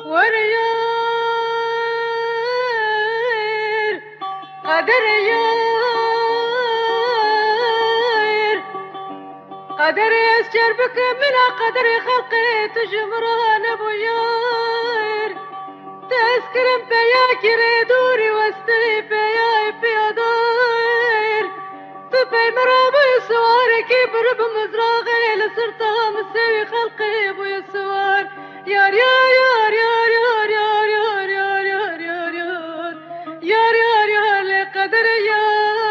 وريار قدر يار قدر يسجر بك من قدر خلقي تجمران ابو يار تسكرم بيا كري دوري واستي بيا بيادار تبي مرابي سواري برب مزراغي لسرتا مسوي خلقي ابو يسوار يار يار يار يار يار يار يار يار يار يار يار يار يار لقدر يار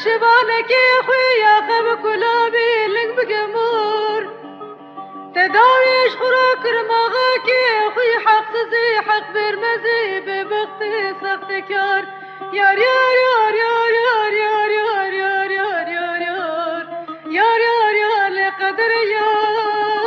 شبانك يا خويا خب كلابي لك بقمور تداويش خراك رماغك يا خويا حق زي حق برمزي ببختي سختك يار يار يار يار يار يار يار يار يار يار يار يار يار يار لقدر يار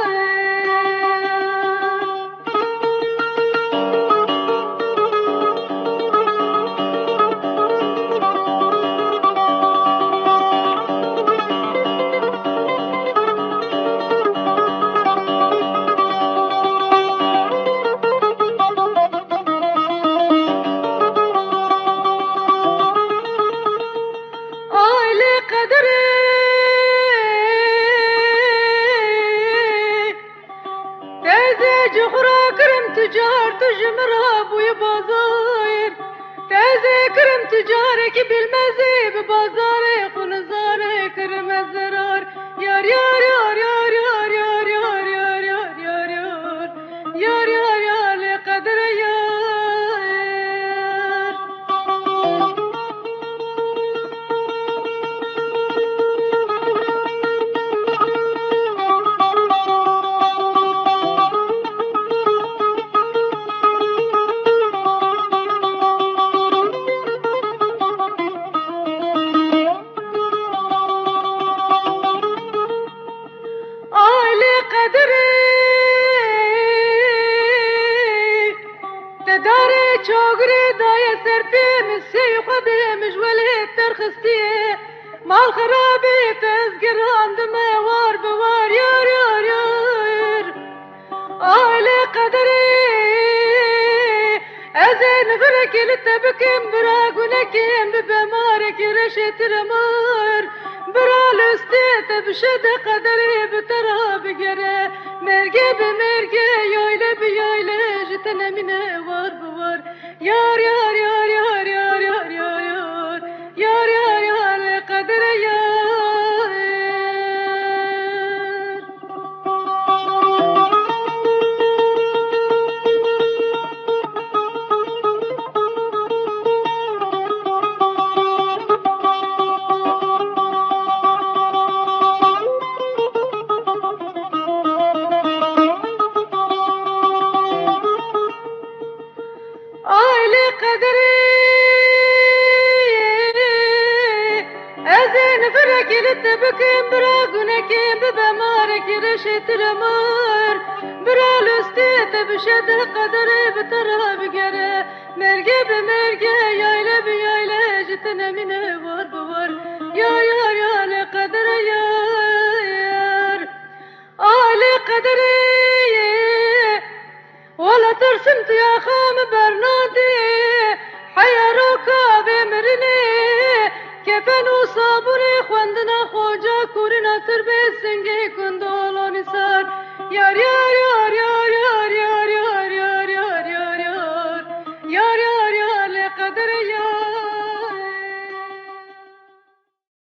تجار تجمراب ويا بازار تازي كرم تجارك بالمزيب بازارك ونزارك كرم الزرار يار يار يار يار يار يار يار يار يار يار يار يار يار لقدر يار مال خرابي تذكر عندما وار بوار يار يار يار آلي قدري أزين فرك لتبكم براق ولكن ببمارك رشت رمار برال استيت بشد قدري بتراب قري مرقي بمرقي يويلي بيويلي جتنا من وار بوار يار يار يار يار يار يار يار يار يار يار قدر يار آلي قدري فرك لتبكم براقونكم ببمارك رشت رمار برال استيت بشد قدري بتراب قري مرقي بمرقي يايلة بيايلة جتنا من وار بوار يا يار يا لقدر يار آلي قدري ولا ترسمت يا خام برنادي حيروك بمرني كفن وصابري خواندنا خوجا كورنا تربي سنگي كندولو نسار يار يار